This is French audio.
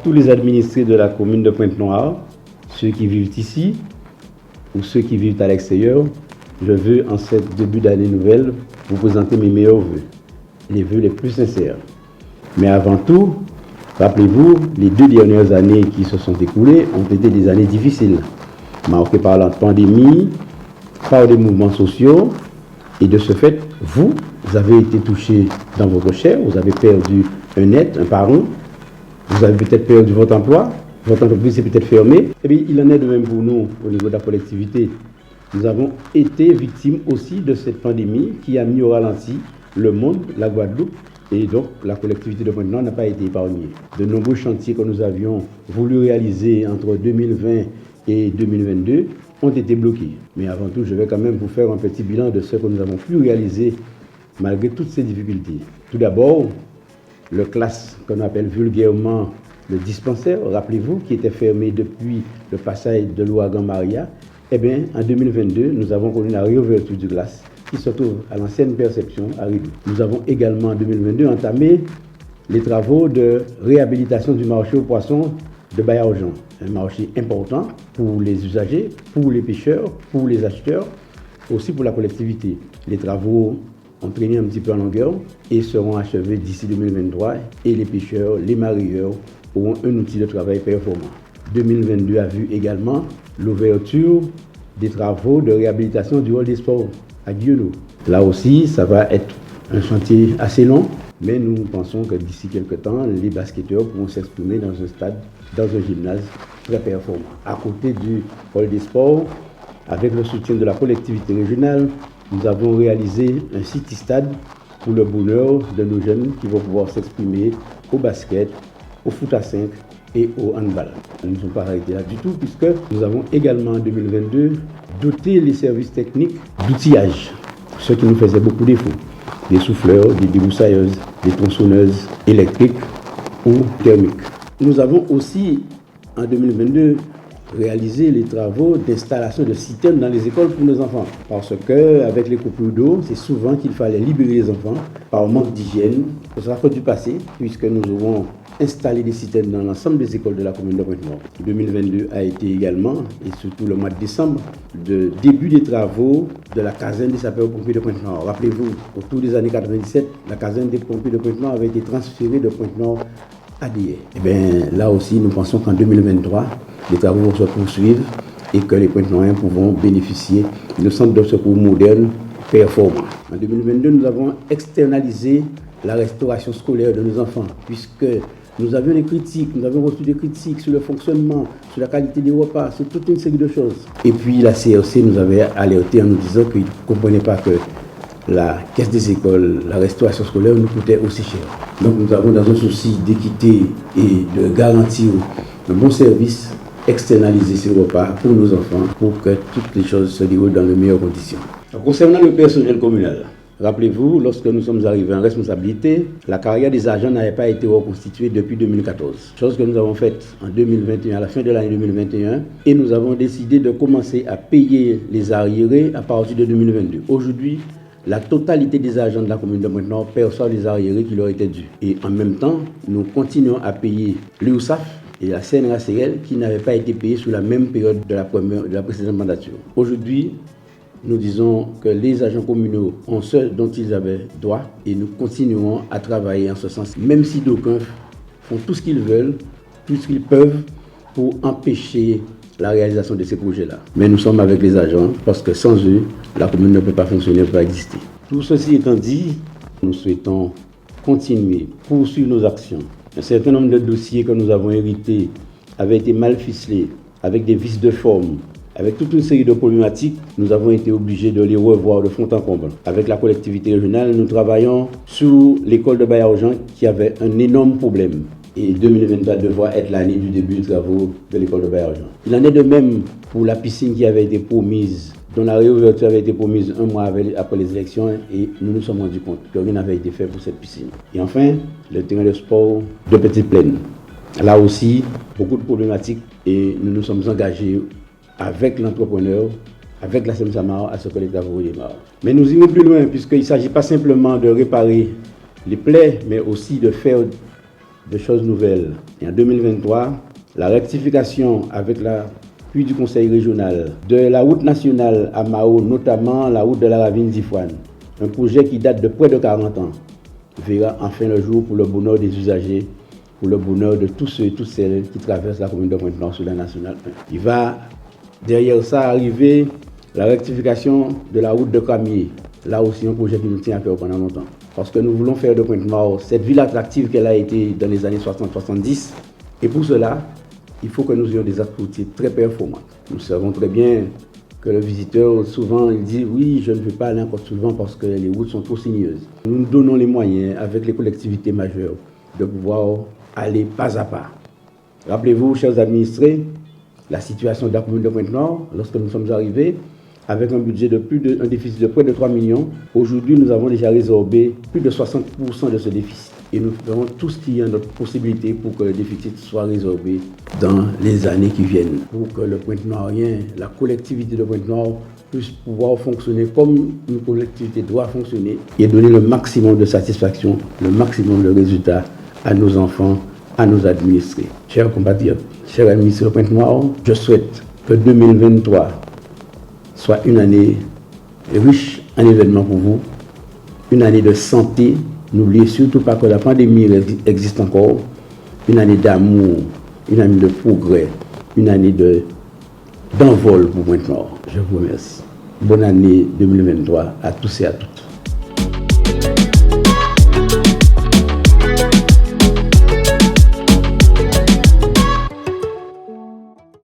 tous les administrés de la commune de Pointe-Noire, ceux qui vivent ici ou ceux qui vivent à l'extérieur, je veux en ce début d'année nouvelle vous présenter mes meilleurs vœux, les vœux les plus sincères. Mais avant tout, rappelez-vous, les 2 dernières années qui se sont écoulées ont été des années difficiles, marquées par la pandémie, par des mouvements sociaux, et de ce fait, vous avez été touché dans votre chair, vous avez perdu un être, un parent, vous avez peut-être perdu votre emploi, votre entreprise est peut-être fermée. Et bien, il en est de même pour nous au niveau de la collectivité. Nous avons été victimes aussi de cette pandémie qui a mis au ralenti le monde, la Guadeloupe, et donc la collectivité de Pointe-Noire n'a pas été épargnée. De nombreux chantiers que nous avions voulu réaliser entre 2020 et 2022 ont été bloqués. Mais avant tout, je vais quand même vous faire un petit bilan de ce que nous avons pu réaliser malgré toutes ces difficultés. Tout d'abord, le CLAS, qu'on appelle vulgairement le dispensaire, rappelez-vous, qui était fermé depuis le passage de l'ouragan Maria. Eh bien, en 2022, nous avons connu la réouverture du CLAS, qui se trouve à l'ancienne perception à Ridou. Nous avons également en 2022 entamé les travaux de réhabilitation du marché aux poissons de Baillargeon. Un marché important pour les usagers, pour les pêcheurs, pour les acheteurs, aussi pour la collectivité. Les travaux ont traîné un petit peu en longueur et seront achevés d'ici 2023 et les pêcheurs, les mareyeurs auront un outil de travail performant. 2022 a vu également l'ouverture des travaux de réhabilitation du hall des sports à Guillaume. Là aussi, ça va être un chantier assez long, mais nous pensons que d'ici quelques temps, les basketteurs pourront s'exprimer dans un stade, dans un gymnase très performant. À côté du hall des sports, avec le soutien de la collectivité régionale, nous avons réalisé un city-stade pour le bonheur de nos jeunes qui vont pouvoir s'exprimer au basket, au foot à 5 et au handball. Nous ne sommes pas arrêtés là du tout puisque nous avons également en 2022 doté les services techniques d'outillage, ce qui nous faisait beaucoup défaut. Des souffleurs, des débroussailleuses, des tronçonneuses électriques ou thermiques. Nous avons aussi en 2022 réaliser les travaux d'installation de citernes dans les écoles pour nos enfants. Parce qu'avec les coupures d'eau, c'est souvent qu'il fallait libérer les enfants par manque d'hygiène. Ce sera du passé, puisque nous aurons installé des citernes dans l'ensemble des écoles de la commune de Pointe-Noire. 2022 a été également, et surtout le mois de décembre, le début des travaux de la caserne des sapeurs-pompiers de Pointe-Noire. Rappelez-vous, autour des années 97, la caserne des pompiers de Pointe-Noire avait été transférée de Pointe-Noire à Dié. Et bien là aussi, nous pensons qu'en 2023, les travaux vont se poursuivre et que les Pointe-Noirs pourront bénéficier de centres de secours modernes performants. En 2022, nous avons externalisé la restauration scolaire de nos enfants, puisque nous avions des critiques, nous avons reçu des critiques sur le fonctionnement, sur la qualité des repas, sur toute une série de choses. Et puis la CRC nous avait alerté en nous disant qu'ils ne comprenaient pas que la caisse des écoles, la restauration scolaire nous coûtait aussi cher. Donc nous avons, dans un souci d'équité et de garantir un bon service, externaliser ces repas pour nos enfants pour que toutes les choses se déroulent dans les meilleures conditions. Concernant le personnel communal, rappelez-vous, lorsque nous sommes arrivés en responsabilité, la carrière des agents n'avait pas été reconstituée depuis 2014. Chose que nous avons faite en 2021, à la fin de l'année 2021, et nous avons décidé de commencer à payer les arriérés à partir de 2022. Aujourd'hui, la totalité des agents de la commune de Pointe-Noire perçoivent les arriérés qui leur étaient dus. Et en même temps, nous continuons à payer l'URSSAF et la CNRACL qui n'avaient pas été payés sur la même période de la précédente mandature. Aujourd'hui, nous disons que les agents communaux ont ce dont ils avaient droit et nous continuerons à travailler en ce sens, même si d'aucuns font tout ce qu'ils veulent, tout ce qu'ils peuvent pour empêcher la réalisation de ces projets-là. Mais nous sommes avec les agents parce que sans eux, la commune ne peut pas fonctionner, ne peut pas exister. Tout ceci étant dit, nous souhaitons continuer, poursuivre nos actions. Un certain nombre de dossiers que nous avons hérités avaient été mal ficelés, avec des vices de forme, avec toute une série de problématiques. Nous avons été obligés de les revoir de fond en comble. Avec la collectivité régionale, nous travaillons sur l'école de Baillargeon qui avait un énorme problème. Et 2023 devra être l'année du début des travaux de l'école de Baillargeon. Il en est de même pour la piscine qui avait été promise, dont la réouverture avait été promise un mois après les élections et nous nous sommes rendus compte que rien n'avait été fait pour cette piscine. Et enfin, le terrain de sport de Petite Plaine. Là aussi, beaucoup de problématiques et nous nous sommes engagés avec l'entrepreneur, avec la SEM-SAMAR à ce que les travaux redémarrent. Mais nous irons plus loin puisqu'il ne s'agit pas simplement de réparer les plaies, mais aussi de faire de choses nouvelles. Et en 2023, la rectification avec l'appui du Conseil régional de la route nationale à Mao, notamment la route de la ravine d'Ifouane, un projet qui date de près de 40 ans, verra enfin le jour pour le bonheur des usagers, pour le bonheur de tous ceux et toutes celles qui traversent la commune de Pointe-Noire sur la nationale 1. Il va derrière ça arriver la rectification de la route de Camier. Là aussi, un projet qui nous tient à cœur pendant longtemps. Parce que nous voulons faire de Pointe-Noire cette ville attractive qu'elle a été dans les années 60-70. Et pour cela, il faut que nous ayons des axes routiers très performants. Nous savons très bien que le visiteur, souvent, il dit « Oui, je ne veux pas aller encore souvent parce que les routes sont trop sinueuses ». Nous nous donnons les moyens, avec les collectivités majeures, de pouvoir aller pas à pas. Rappelez-vous, chers administrés, la situation de la commune de Pointe-Noire, lorsque nous sommes arrivés, avec un budget un déficit de près de 3 millions. Aujourd'hui, nous avons déjà résorbé plus de 60% de ce déficit. Et nous ferons tout ce qui est en notre possibilité pour que le déficit soit résorbé dans les années qui viennent. Pour que le Pointe-Noirien, la collectivité de Pointe-Noire, puisse pouvoir fonctionner comme une collectivité doit fonctionner et donner le maximum de satisfaction, le maximum de résultats à nos enfants, à nos administrés. Chers compatriotes, chers administrés de Pointe-Noire, je souhaite que 2023 soit une année riche en événements pour vous, une année de santé. N'oubliez surtout pas que la pandémie existe encore, une année d'amour, une année de progrès, une année d'envol pour Pointe-Noire. Je vous remercie. Bonne année 2023 à tous et à toutes.